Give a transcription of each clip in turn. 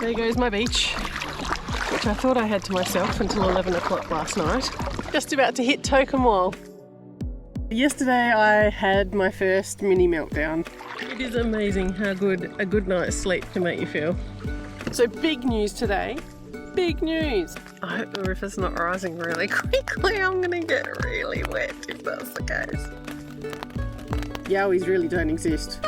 There goes my beach, which I thought I had to myself until 11 o'clock last night. Just about to hit Tocumwal. Yesterday I had my first mini meltdown. It is amazing how good a good night's sleep can make you feel. So big news today. Big news! I hope the river's not rising really quickly. I'm gonna get really wet if that's the case. Yowies really don't exist.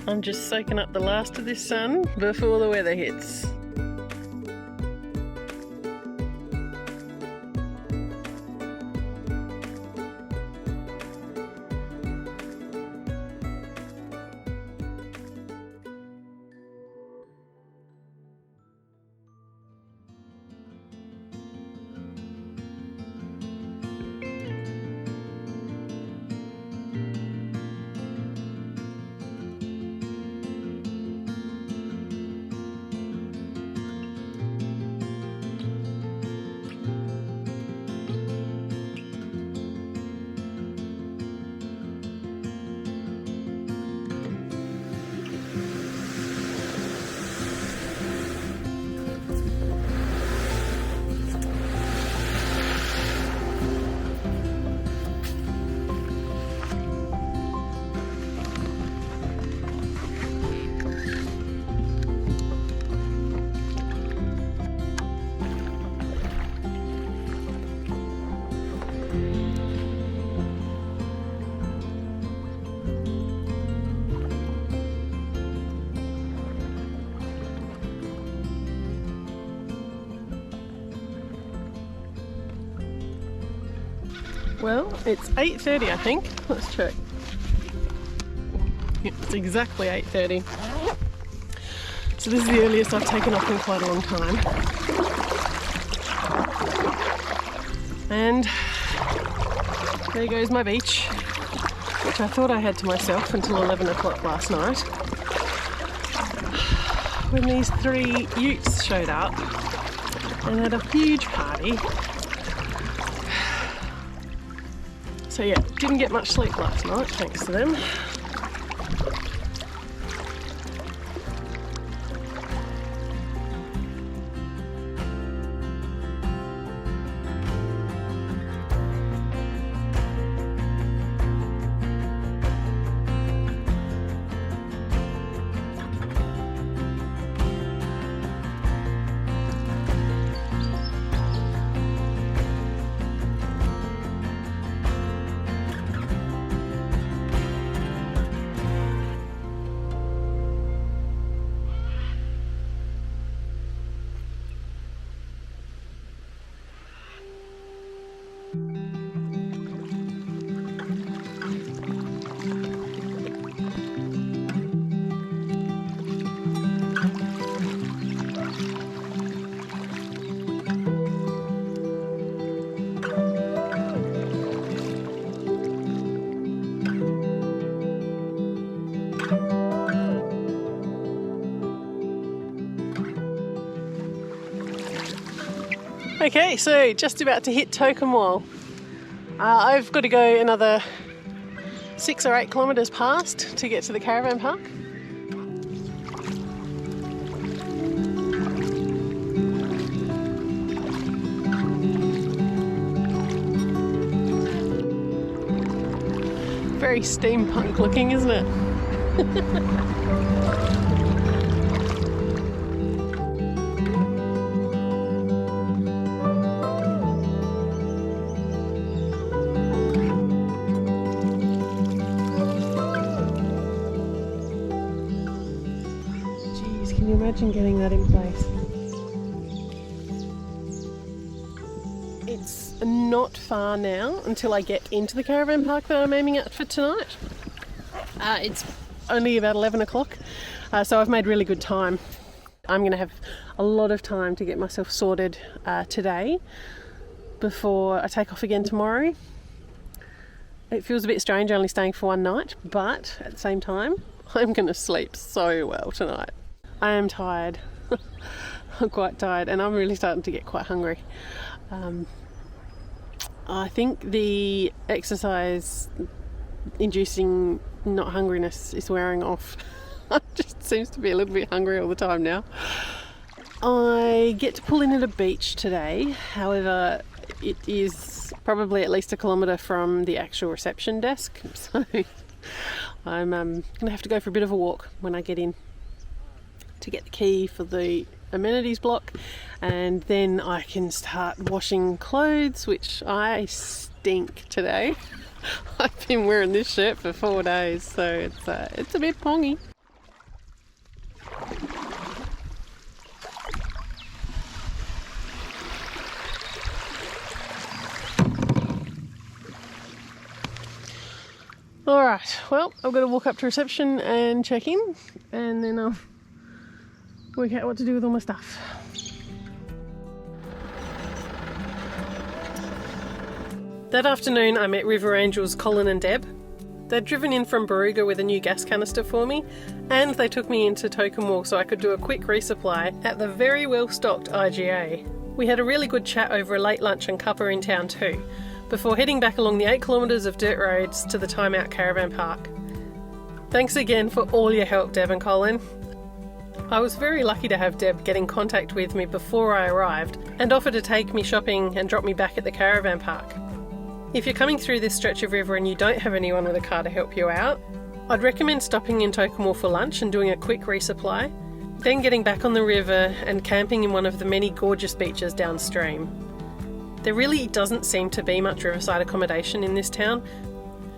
I'm just soaking up the last of this sun before the weather hits. Well, it's 8:30 I think. Let's check. It's exactly 8:30. So this is the earliest I've taken off in quite a long time. And there goes my beach, which I thought I had to myself until 11 o'clock last night, when these 3 utes showed up and had a huge party. So yeah, didn't get much sleep last night thanks to them. Okay, so just about to hit Tocumwal. I've got to go another 6 or 8 kilometres past to get to the caravan park. Very steampunk looking, isn't it? Can you imagine getting that in place? It's not far now until I get into the caravan park that I'm aiming at for tonight. It's only about 11 o'clock, so I've made really good time. I'm going to have a lot of time to get myself sorted today before I take off again tomorrow. It feels a bit strange only staying for one night, but at the same time, I'm going to sleep so well tonight. I am tired. I'm quite tired, and I'm really starting to get quite hungry. I think the exercise inducing not hungriness is wearing off. I'm just Seems to be a little bit hungry all the time now. I get to pull in at a beach today. However, it is probably at least 1 kilometre from the actual reception desk. So I'm going to have to go for a bit of a walk when I get in to get the key for the amenities block, and then I can start washing clothes, which I stink today. I've been wearing this shirt for 4 days, so it's a bit pongy. Alright, well, I've got to walk up to reception and check in, and then I'll work out what to do with all my stuff. That afternoon I met River Angels Colin and Deb. They'd driven in from Barooga with a new gas canister for me, and they took me into Tocumwal so I could do a quick resupply at the very well stocked IGA. We had a really good chat over a late lunch and cuppa in town too, before heading back along the 8 kilometres of dirt roads to the Time Out Caravan Park. Thanks again for all your help, Deb and Colin. I was very lucky to have Deb get in contact with me before I arrived and offer to take me shopping and drop me back at the caravan park. If you're coming through this stretch of river and you don't have anyone with a car to help you out, I'd recommend stopping in Tocumwal for lunch and doing a quick resupply, then getting back on the river and camping in one of the many gorgeous beaches downstream. There really doesn't seem to be much riverside accommodation in this town.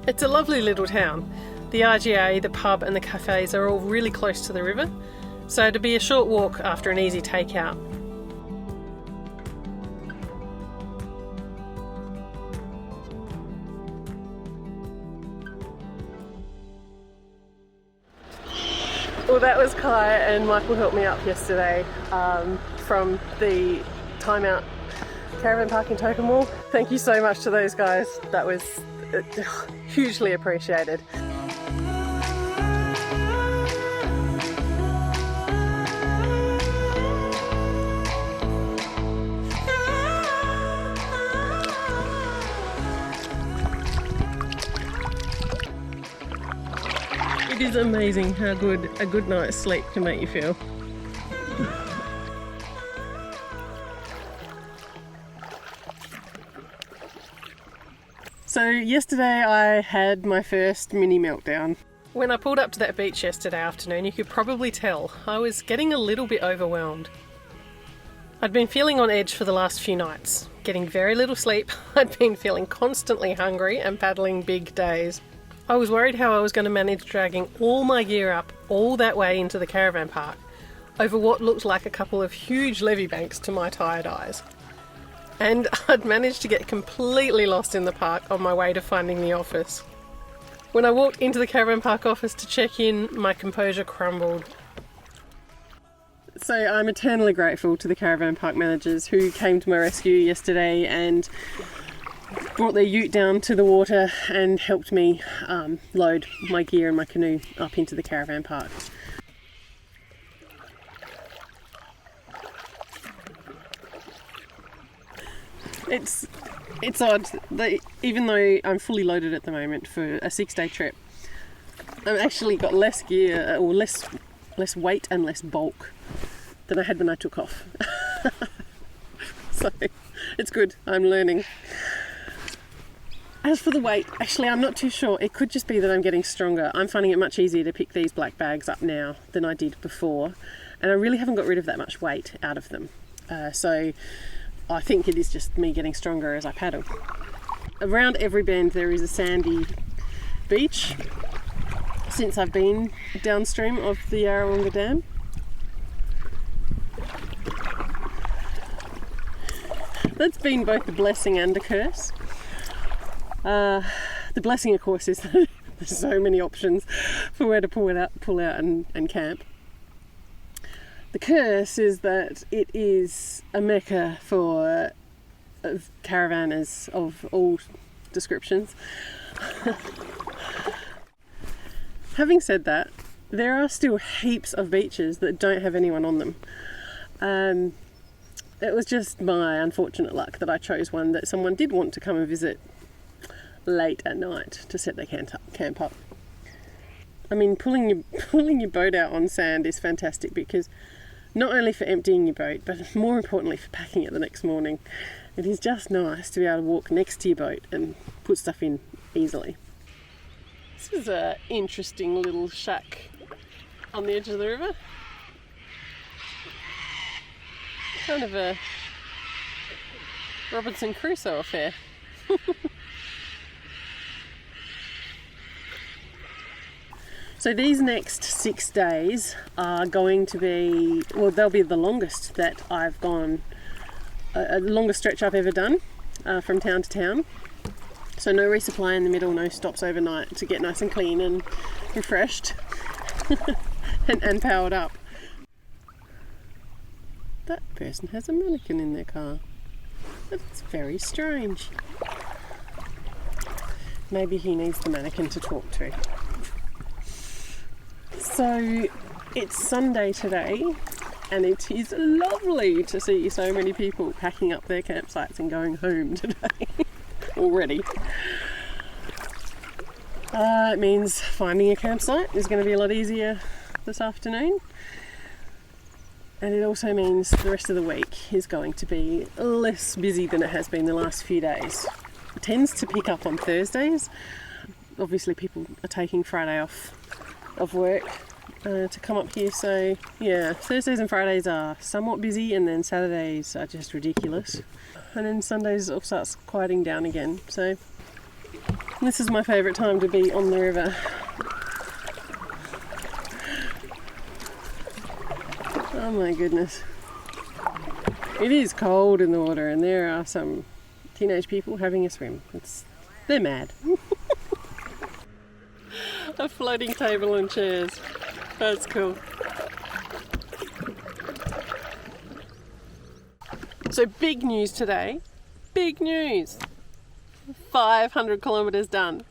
It's a lovely little town. The RGA, the pub and the cafes are all really close to the river, so it'd be a short walk after an easy takeout. Well, that was Kai and Michael helped me up yesterday from the Time Out Caravan Park in Tocumwal. Thank you so much to those guys. That was hugely appreciated. It is amazing how good a good night's sleep can make you feel. So yesterday I had my first mini meltdown. When I pulled up to that beach yesterday afternoon, you could probably tell I was getting a little bit overwhelmed. I'd been feeling on edge for the last few nights, getting very little sleep. I'd been feeling constantly hungry and paddling big days. I was worried how I was going to manage dragging all my gear up all that way into the caravan park over what looked like a couple of huge levee banks to my tired eyes. And I'd managed to get completely lost in the park on my way to finding the office. When I walked into the caravan park office to check in, my composure crumbled. So I'm eternally grateful to the caravan park managers who came to my rescue yesterday and brought their ute down to the water and helped me load my gear and my canoe up into the caravan park. It's odd that even though I'm fully loaded at the moment for a 6-day trip, I've actually got less gear or less weight and less bulk than I had when I took off. So it's good, I'm learning. As for the weight, actually I'm not too sure. It could just be that I'm getting stronger. I'm finding it much easier to pick these black bags up now than I did before, and I really haven't got rid of that much weight out of them. So I think it is just me getting stronger as I paddle. Around every bend there is a sandy beach since I've been downstream of the Yarrawonga Dam. That's been both a blessing and a curse. The blessing, of course, is that there's so many options for where to pull out and camp. The curse is that it is a mecca for caravanners of all descriptions. Having said that, there are still heaps of beaches that don't have anyone on them. It was just my unfortunate luck that I chose one that someone did want to come and visit late at night to set their camp up. I mean, pulling your boat out on sand is fantastic because not only for emptying your boat, but more importantly for packing it the next morning. It is just nice to be able to walk next to your boat and put stuff in easily. This is an interesting little shack on the edge of the river. Kind of a Robinson Crusoe affair. So these next 6 days are going to be, well, they'll be the longest that I've gone, the longest stretch I've ever done from town to town. So no resupply in the middle, no stops overnight to get nice and clean and refreshed and powered up. That person has a mannequin in their car. That's very strange. Maybe he needs the mannequin to talk to. So it's Sunday today, and it is lovely to see so many people packing up their campsites and going home today already. It means finding a campsite is going to be a lot easier this afternoon, and it also means the rest of the week is going to be less busy than it has been the last few days. It tends to pick up on Thursdays. Obviously people are taking Friday off of work to come up here, so yeah, Thursdays and Fridays are somewhat busy, and then Saturdays are just ridiculous, and then Sundays it all starts quieting down again. So this is my favourite time to be on the river. Oh my goodness, it is cold in the water, and there are some teenage people having a swim. They're mad. A floating table and chairs. That's cool. So big news today. Big news. 500 kilometres done.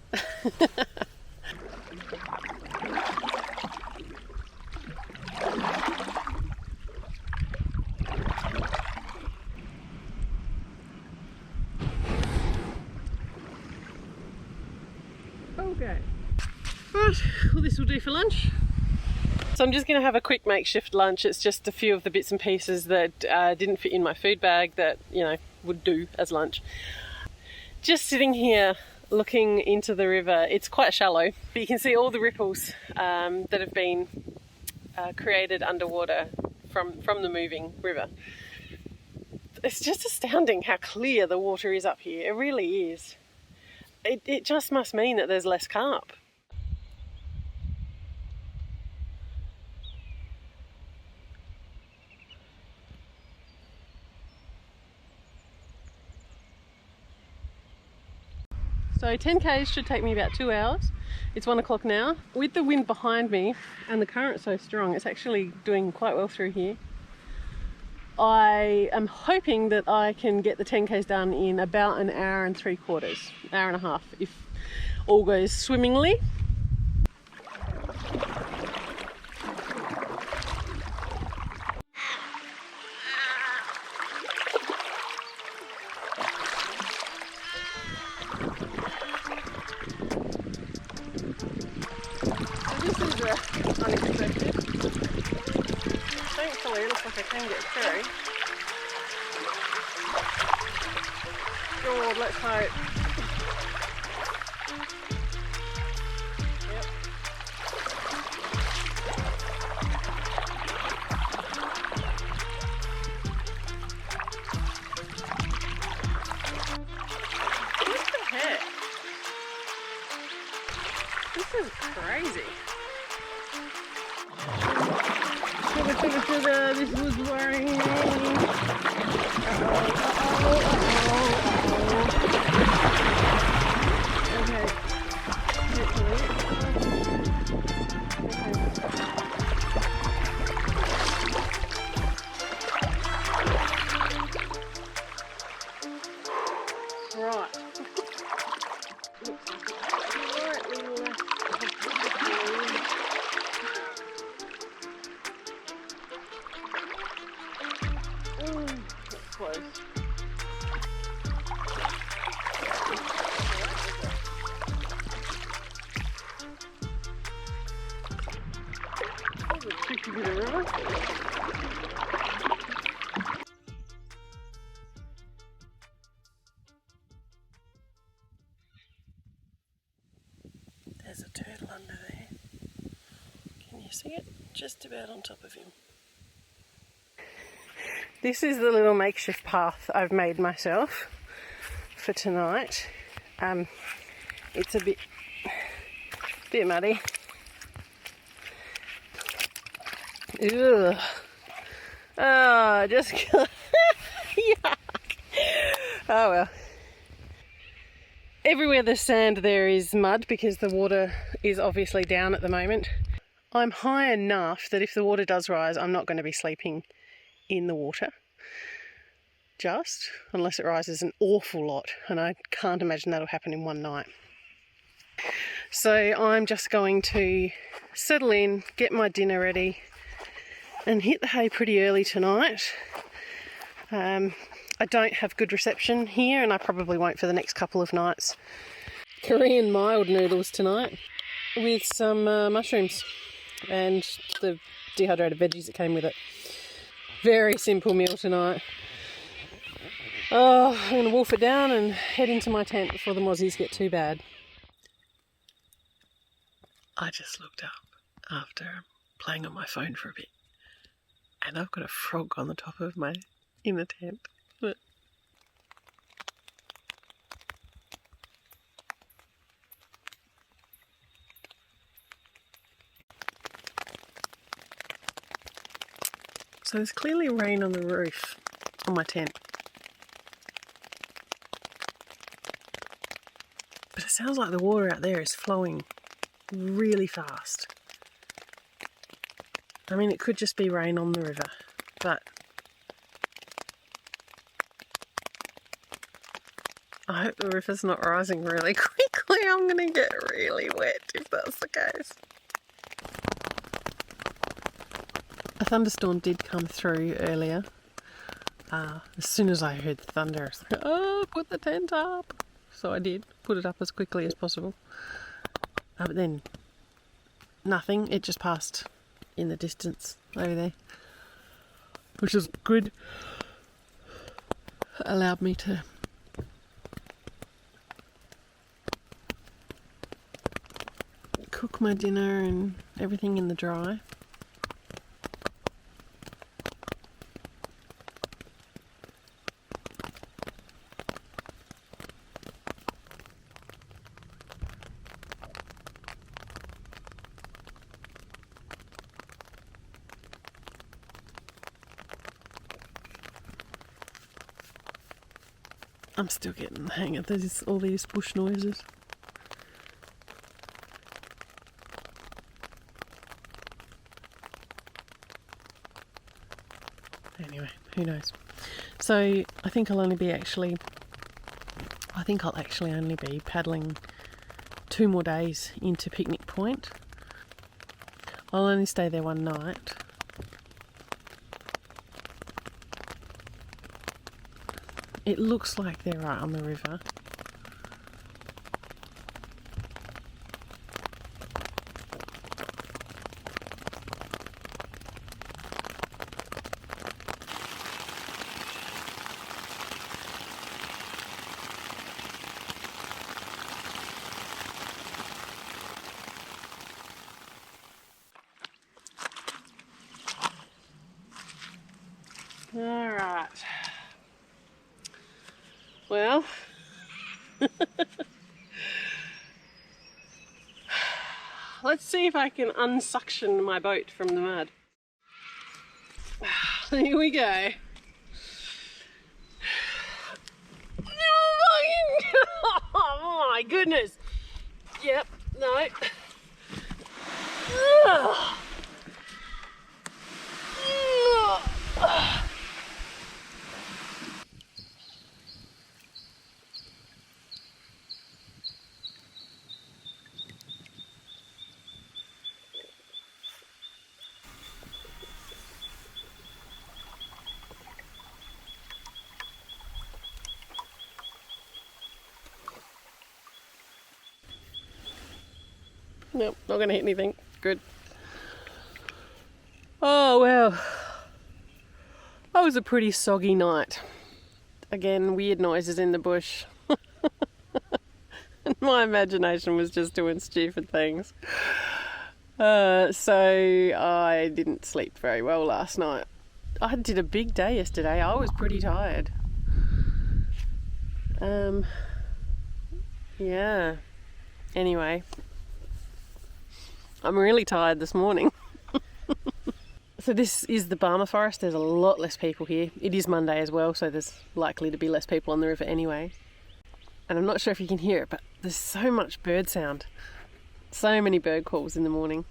Okay. Right, well, this will do for lunch. So I'm just going to have a quick makeshift lunch. It's just a few of the bits and pieces that didn't fit in my food bag that, you know, would do as lunch. Just sitting here looking into the river. It's quite shallow, but you can see all the ripples that have been created underwater from the moving river. It's just astounding how clear the water is up here. It really is. It just must mean that there's less carp. So 10Ks should take me about 2 hours. It's 1 o'clock now. With the wind behind me and the current so strong, it's actually doing quite well through here. I am hoping that I can get the 10Ks done in about an hour and 3/4, hour and a half, if all goes swimmingly. Unexpected. Thankfully, it looks like I can get through. God, let's hope. Yep. What the heck? This is crazy. This was worrying me. Okay. Right. Close. There's a turtle under there. Can you see it? Just about on top of him. This is the little makeshift path I've made myself for tonight. It's a bit muddy. Ugh. Oh, just yuck. Oh well. Everywhere there's sand there is mud because the water is obviously down at the moment. I'm high enough that if the water does rise, I'm not going to be sleeping in the water. Just, unless it rises an awful lot, and I can't imagine that'll happen in one night. So I'm just going to settle in, get my dinner ready, and hit the hay pretty early tonight. I don't have good reception here, and I probably won't for the next couple of nights. Korean mild noodles tonight with some mushrooms and the dehydrated veggies that came with it. Very simple meal tonight. Oh, I'm going to wolf it down and head into my tent before the mozzies get too bad. I just looked up after playing on my phone for a bit, and I've got a frog on the top of in the tent. But so there's clearly rain on the roof on my tent. But it sounds like the water out there is flowing really fast. I mean, it could just be rain on the river, but I hope the river's not rising really quickly. I'm going to get really wet if that's the case. A thunderstorm did come through earlier. As soon as I heard the thunder, I was like, oh, put the tent up. So I did, put it up as quickly as possible. But then, nothing. It just passed in the distance over there, which was good. Allowed me to cook my dinner and everything in the dry. I'm still getting the hang of all these bush noises. Anyway, who knows? So I think I'll actually only be paddling 2 more days into Picnic Point. I'll only stay there one night. It looks like they're right on the river. All right. Well, let's see if I can unsuction my boat from the mud. Here we go. Oh my goodness. Yep, no. Nope, not going to hit anything. Good. Oh, well. That was a pretty soggy night. Again, weird noises in the bush. My imagination was just doing stupid things. So I didn't sleep very well last night. I did a big day yesterday. I was pretty tired. Yeah. Anyway, I'm really tired this morning. So this is the Barmah forest. There's a lot less people here. It is Monday as well, so there's likely to be less people on the river anyway. And I'm not sure if you can hear it, but there's so much bird sound. So many bird calls in the morning.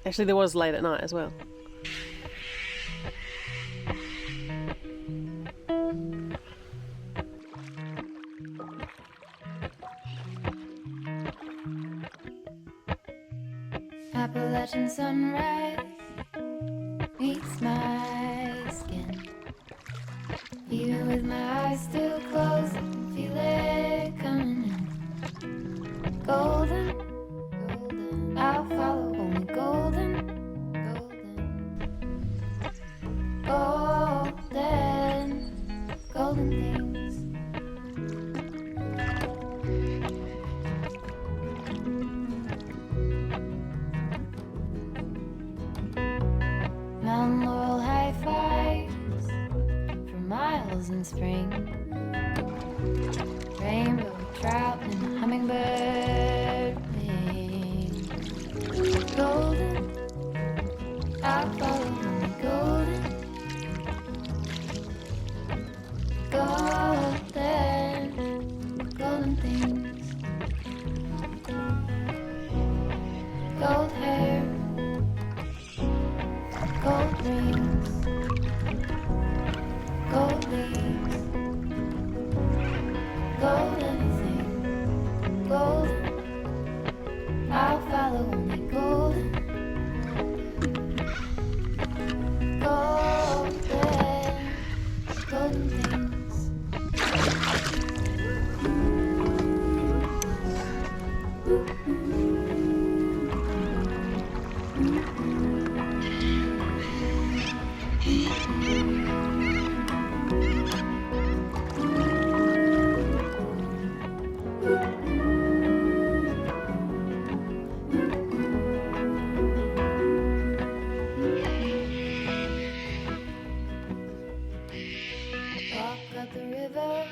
Actually, there was late at night as well. Appalachian sunrise meets my skin. Even with my eyes still closed, I can feel it coming in. Golden, golden, I'll follow only golden, golden, golden, golden things. Mountain laurel high fives for miles in spring. Rainbow trout and hummingbird wing. Golden, I'll follow only golden, golden, golden things. Gold hair, gold rings, gold leaves, gold anything, golden, I'll follow only golden, golden, golden things. Walk up the river,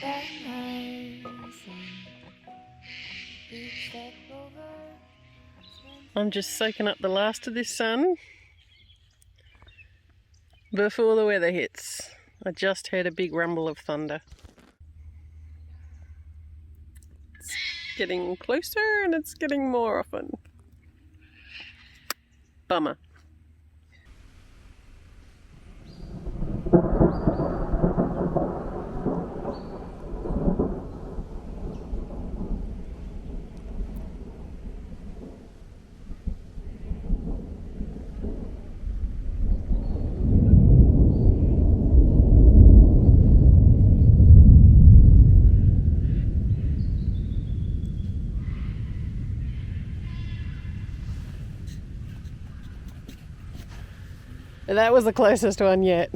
back my son. Each step over. I'm just soaking up the last of this sun before the weather hits. I just heard a big rumble of thunder. It's getting closer and it's getting more often. Bummer. That was the closest one yet.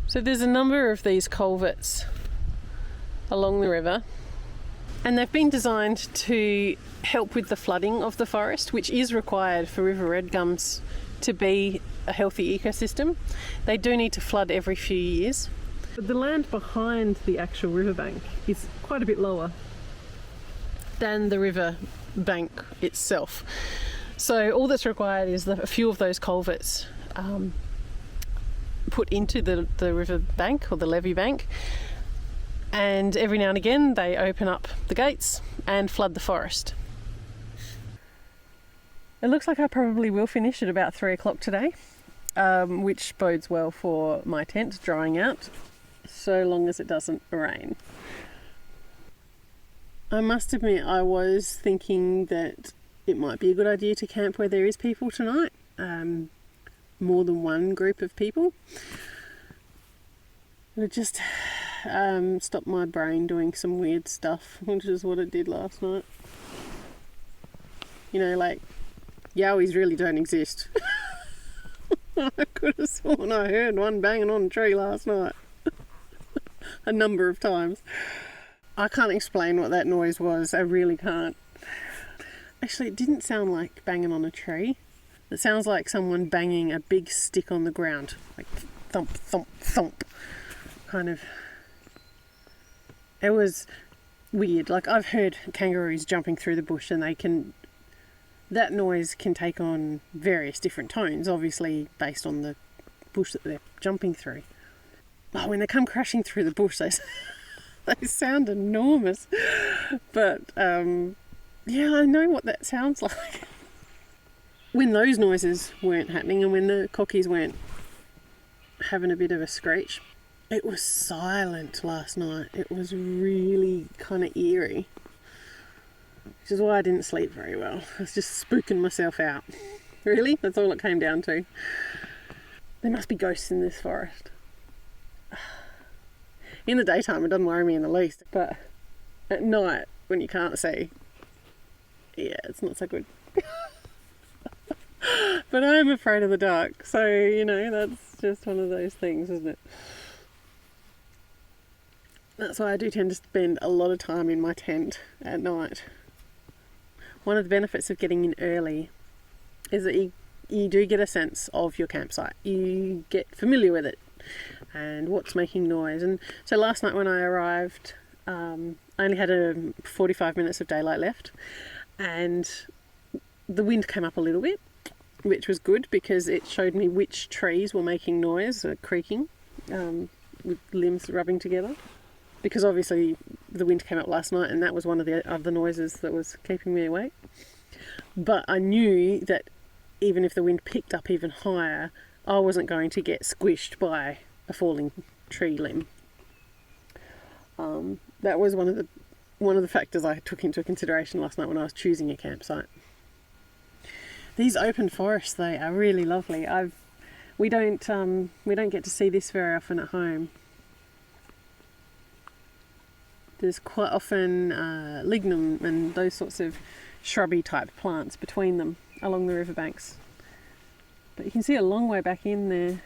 So there's a number of these culverts along the river, and they've been designed to help with the flooding of the forest, which is required for river red gums to be a healthy ecosystem. They do need to flood every few years. But the land behind the actual riverbank is quite a bit lower than the river bank itself. So all that's required is that a few of those culverts put into the river bank or the levee bank, and every now and again they open up the gates and flood the forest. It looks like I probably will finish at about 3 o'clock today, which bodes well for my tent drying out, so long as it doesn't rain. I must admit, I was thinking that it might be a good idea to camp where there is people tonight, more than one group of people. It would just stop my brain doing some weird stuff, which is what it did last night. You know, like, yowies really don't exist. I could have sworn I heard one banging on a tree last night. A number of times. I can't explain what that noise was, I really can't. Actually, it didn't sound like banging on a tree. It sounds like someone banging a big stick on the ground. Like thump, thump, thump. Kind of. It was weird. Like, I've heard kangaroos jumping through the bush, and that noise can take on various different tones, obviously based on the bush that they're jumping through. Oh, when they come crashing through the bush, they sound enormous. But yeah, I know what that sounds like. When those noises weren't happening and when the cockies weren't having a bit of a screech, it was silent last night. It was really kind of eerie, which is why I didn't sleep very well. I was just spooking myself out. Really? That's all it came down to. There must be ghosts in this forest. In the daytime, it doesn't worry me in the least, but at night, when you can't see, yeah, it's not so good. But I'm afraid of the dark, so, you know, that's just one of those things, isn't it? That's why I do tend to spend a lot of time in my tent at night. One of the benefits of getting in early is that you do get a sense of your campsite. You get familiar with it and what's making noise. And so last night when I arrived, I only had 45 minutes of daylight left, and the wind came up a little bit, which was good because it showed me which trees were making noise, creaking, with limbs rubbing together. Because obviously the wind came up last night, and that was one of the noises that was keeping me awake. But I knew that even if the wind picked up even higher, I wasn't going to get squished by a falling tree limb. That was one of the factors I took into consideration last night when I was choosing a campsite. These open forests, though, are really lovely. We don't get to see this very often at home. There's quite often lignum and those sorts of shrubby type plants between them along the riverbanks. But you can see a long way back in there.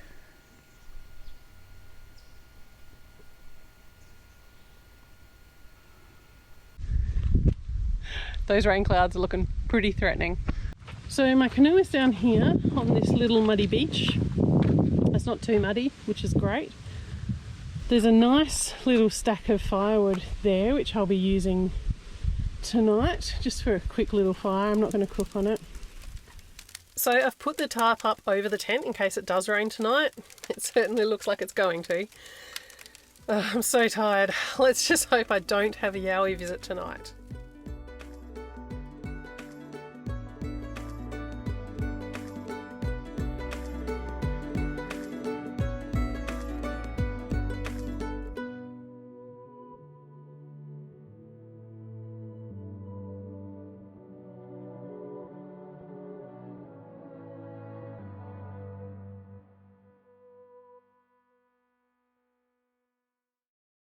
Those rain clouds are looking pretty threatening. So my canoe is down here on this little muddy beach. It's not too muddy, which is great. There's a nice little stack of firewood there, which I'll be using tonight, just for a quick little fire. I'm not going to cook on it. So I've put the tarp up over the tent in case it does rain tonight. It certainly looks like it's going to. I'm so tired. Let's just hope I don't have a yowie visit tonight.